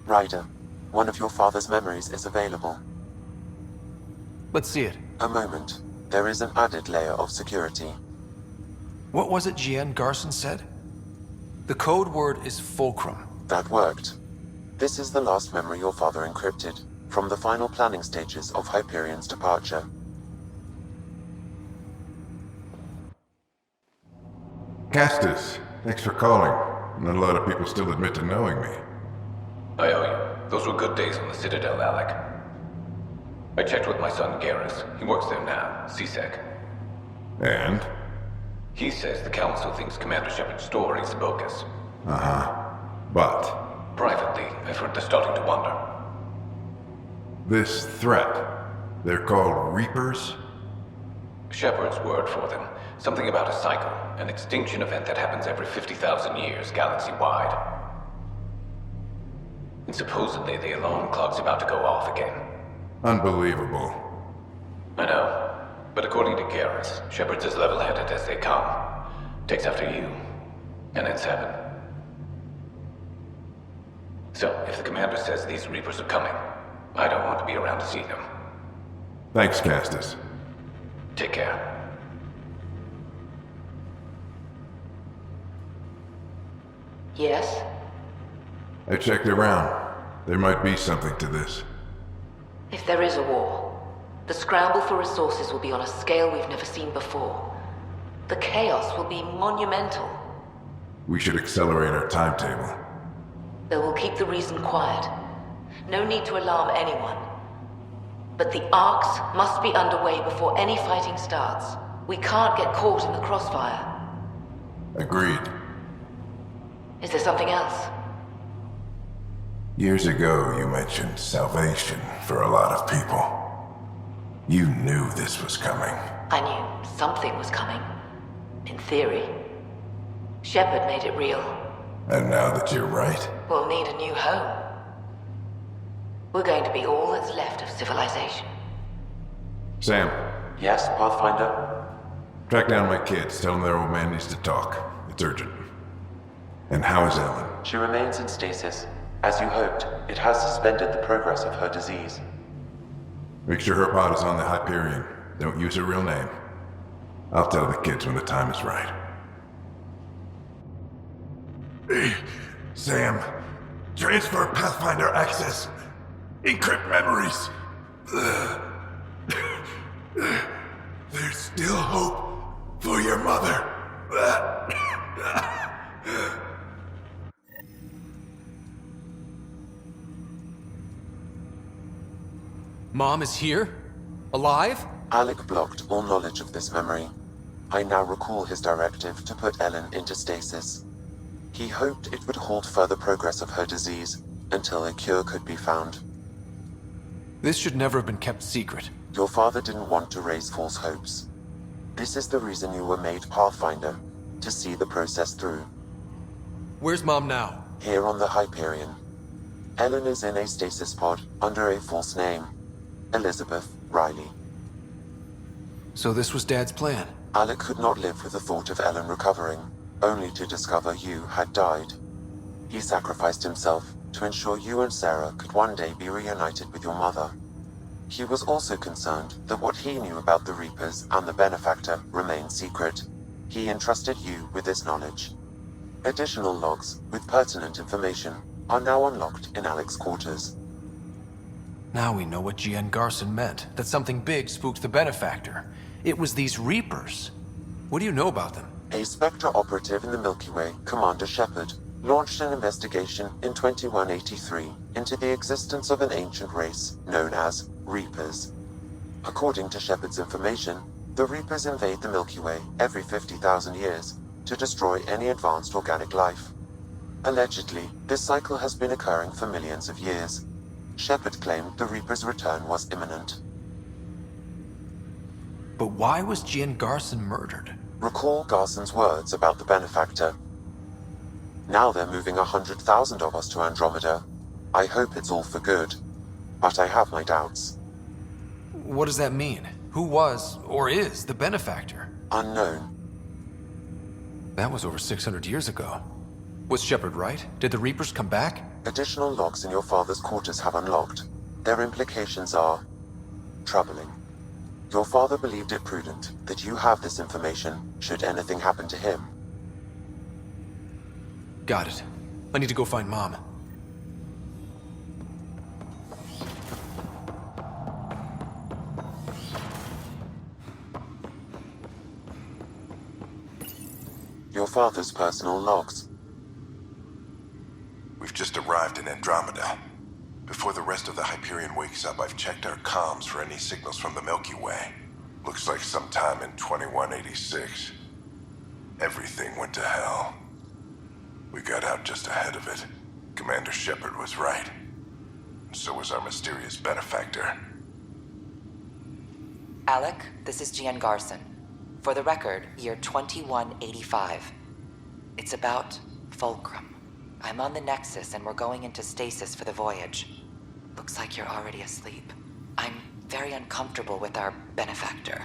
Ryder, one of your father's memories is available. Let's see it. A moment. There is an added layer of security. What was it Gian Garson said? The code word is fulcrum. That worked. This is the last memory your father encrypted, from the final planning stages of Hyperion's departure. Castus, thanks for calling. Not a lot of people still admit to knowing me. I owe you. Those were good days on the Citadel, Alec. I checked with my son Garrus. He works there now, CSEC. And? He says the Council thinks Commander Shepard's story is bogus. But? Privately, I've heard they're starting to wonder. This threat, they're called Reapers? Shepard's word for them. Something about a cycle, an extinction event that happens every 50,000 years, galaxy-wide. And supposedly the alarm clock's about to go off again. Unbelievable. I know. But according to Garrus, Shepard's as level-headed as they come. Takes after you. And it's heaven. So, if the Commander says these Reapers are coming, I don't want to be around to see them. Thanks, Castus. Take care. Yes? I checked around. There might be something to this. If there is a war, the scramble for resources will be on a scale we've never seen before. The chaos will be monumental. We should accelerate our timetable. They will keep the reason quiet. No need to alarm anyone. But the arcs must be underway before any fighting starts. We can't get caught in the crossfire. Agreed. Is there something else? Years ago, you mentioned salvation for a lot of people. You knew this was coming. I knew something was coming. In theory. Shepard made it real. And now that you're right, We'll need a new home. We're going to be all that's left of civilization. Sam, Yes, Pathfinder? track down my kids. Tell them their old man needs to talk. It's urgent. And how is Ellen? She remains in stasis. As you hoped, it has suspended the progress of her disease. Make sure her pod is on the Hyperion. Don't use her real name. I'll tell the kids when the time is right. Sam, transfer Pathfinder access. Encrypt memories. There's still hope for your mother. Mom is here? Alive? Alec blocked all knowledge of this memory. I now recall his directive to put Ellen into stasis. He hoped it would halt further progress of her disease until a cure could be found. This should never have been kept secret. Your father didn't want to raise false hopes. This is the reason you were made Pathfinder, to see the process through. Where's Mom now? Here on the Hyperion. Ellen is in a stasis pod under a false name. Elizabeth Riley. So this was Dad's plan. Alec could not live with the thought of Ellen recovering, only to discover you had died. He sacrificed himself to ensure you and Sara could one day be reunited with your mother. He was also concerned that what he knew about the Reapers and the Benefactor remained secret. He entrusted you with this knowledge. Additional logs with pertinent information are now unlocked in Alec's quarters. Now we know what Gian Garson meant, that something big spooked the Benefactor. It was these Reapers. What do you know about them? A Spectre operative in the Milky Way, Commander Shepard, launched an investigation in 2183 into the existence of an ancient race known as Reapers. According to Shepard's information, the Reapers invade the Milky Way every 50,000 years to destroy any advanced organic life. Allegedly, this cycle has been occurring for millions of years. Shepard claimed the Reaper's return was imminent. But why was Gian Garson murdered? Recall Garson's words about the Benefactor. Now they're moving 100,000 of us to Andromeda. I hope it's all for good, but I have my doubts. What does that mean? Who was, or is, the Benefactor? Unknown. That was over 600 years ago. Was Shepard right? Did the Reapers come back? Additional logs in your father's quarters have unlocked. Their implications are troubling. Your father believed it prudent that you have this information should anything happen to him. Got it. I need to go find Mom. Your father's personal logs. We've just arrived in Andromeda. Before the rest of the Hyperion wakes up, I've checked our comms for any signals from the Milky Way. Looks like sometime in 2186. Everything went to hell. We got out just ahead of it. Commander Shepard was right. And so was our mysterious benefactor. Alec, this is Gian Garson. For the record, year 2185. It's about Fulcrum. I'm on the Nexus and we're going into stasis for the voyage. Looks like you're already asleep. I'm very uncomfortable with our benefactor,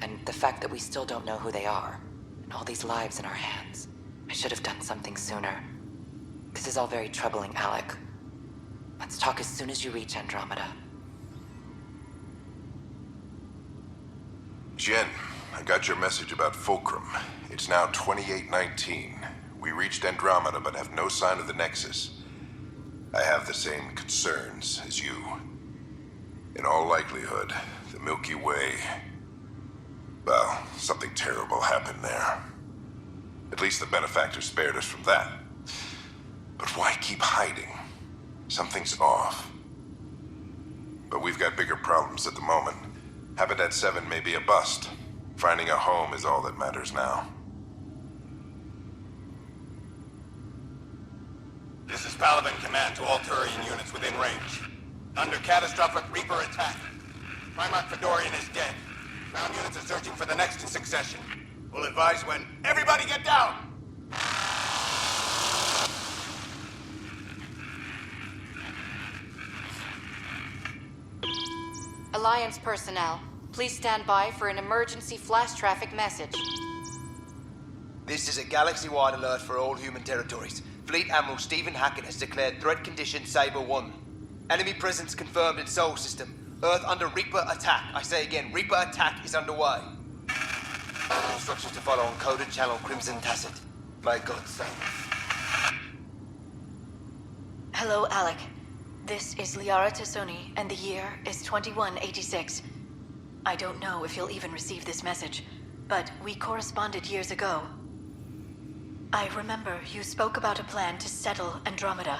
and the fact that we still don't know who they are, and all these lives in our hands. I should have done something sooner. This is all very troubling, Alec. Let's talk as soon as you reach Andromeda. Jen, I got your message about Fulcrum. It's now 2819. We reached Andromeda but have no sign of the Nexus. I have the same concerns as you. In all likelihood, the Milky Way... well, something terrible happened there. At least the benefactor spared us from that. But why keep hiding? Something's off. But we've got bigger problems at the moment. Habitat 7 may be a bust. Finding a home is all that matters now. This is Paladin Command to all Turian units within range. Under catastrophic Reaper attack. Primarch Fedorian is dead. Ground units are searching for the next in succession. We'll advise when. Everybody get down! Alliance personnel, please stand by for an emergency flash traffic message. This is a galaxy-wide alert for all human territories. Fleet Admiral Stephen Hackett has declared threat condition Saber 1. Enemy presence confirmed in Sol System. Earth under Reaper attack. I say again, Reaper attack is underway. Instructions to follow on coded channel Crimson Tacit. May God save us. Hello, Alec. This is Liara Tassoni, and the year is 2186. I don't know if you'll even receive this message, but we corresponded years ago. I remember you spoke about a plan to settle Andromeda.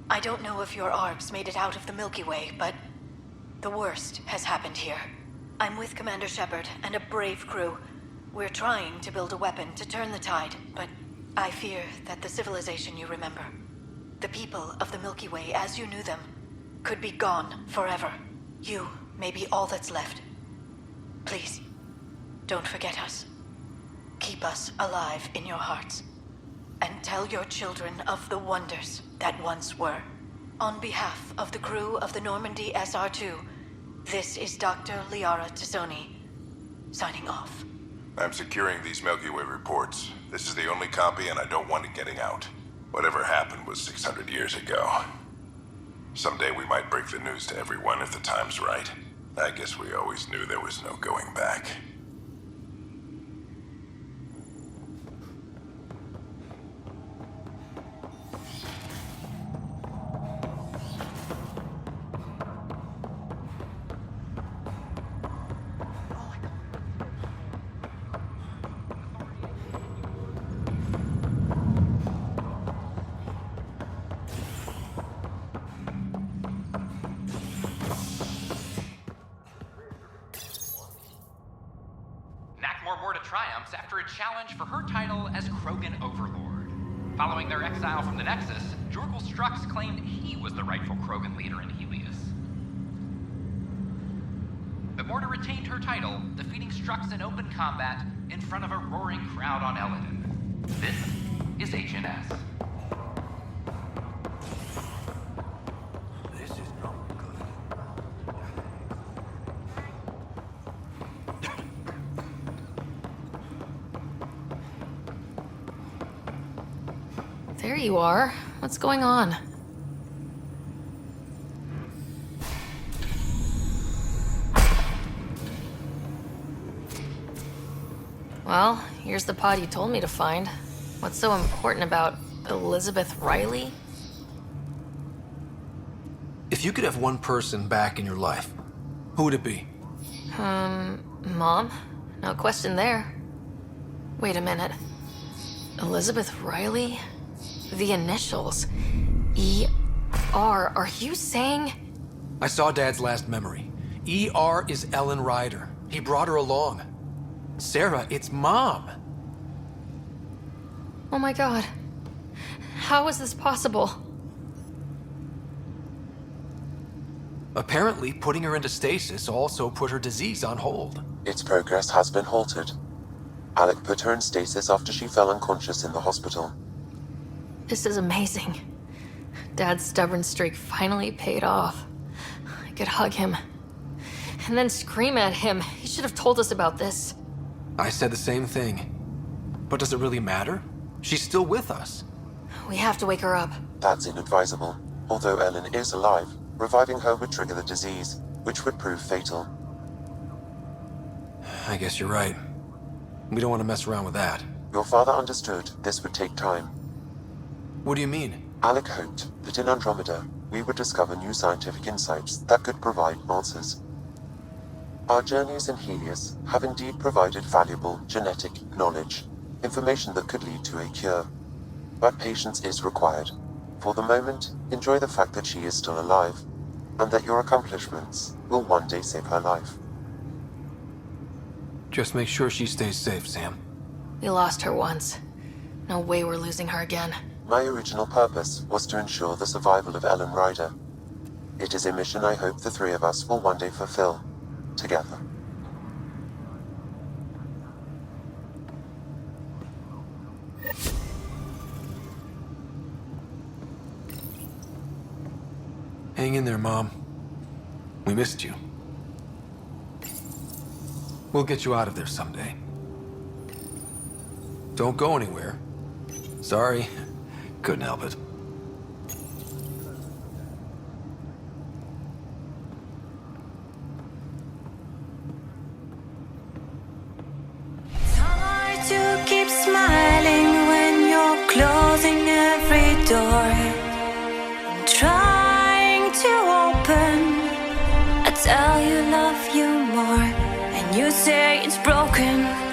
I don't know if your arcs made it out of the Milky Way, but the worst has happened here. I'm with Commander Shepard and a brave crew. We're trying to build a weapon to turn the tide, but I fear that the civilization you remember, the people of the Milky Way as you knew them, could be gone forever. You may be all that's left. Please, don't forget us. Keep us alive in your hearts. And tell your children of the wonders that once were. On behalf of the crew of the Normandy SR2, this is Dr. Liara Tassoni, signing off. I'm securing these Milky Way reports. This is the only copy and I don't want it getting out. Whatever happened was 600 years ago. Someday we might break the news to everyone if the time's right. I guess we always knew there was no going back. triumphs after a challenge for her title as Krogan Overlord. Following their exile from the Nexus, Jorgal Strux claimed he was the rightful Krogan leader in Helios. But Morta retained her title, defeating Strux in open combat in front of a roaring crowd on Eladin. This is HNS. There you are. What's going on? Well, here's the pod you told me to find. What's so important about Elizabeth Riley? If you could have one person back in your life, who would it be? Mom? No question there. Wait a minute. Elizabeth Riley? The initials. E.R. Are you saying? I saw Dad's last memory. E.R. is Ellen Ryder. He brought her along. Sara, it's Mom. Oh my god. How is this possible? Apparently, putting her into stasis also put her disease on hold. Its progress has been halted. Alec put her in stasis after she fell unconscious in the hospital. This is amazing. Dad's stubborn streak finally paid off. I could hug him. And then scream at him. He should have told us about this. I said the same thing. But does it really matter? She's still with us. We have to wake her up. That's inadvisable. Although Ellen is alive, reviving her would trigger the disease, which would prove fatal. I guess you're right. We don't want to mess around with that. Your father understood this would take time. What do you mean? Alec hoped that in Andromeda, we would discover new scientific insights that could provide answers. Our journeys in Helios have indeed provided valuable genetic knowledge, information that could lead to a cure. But patience is required. For the moment, enjoy the fact that she is still alive, and that your accomplishments will one day save her life. Just make sure she stays safe, Sam. We lost her once. No way we're losing her again. My original purpose was to ensure the survival of Ellen Ryder. It is a mission I hope the three of us will one day fulfill, together. Hang in there, Mom. We missed you. We'll get you out of there someday. Don't go anywhere. Sorry, couldn't help it. It's hard to keep smiling when you're closing every door. I'm trying to open. I tell you love you more, and you say it's broken.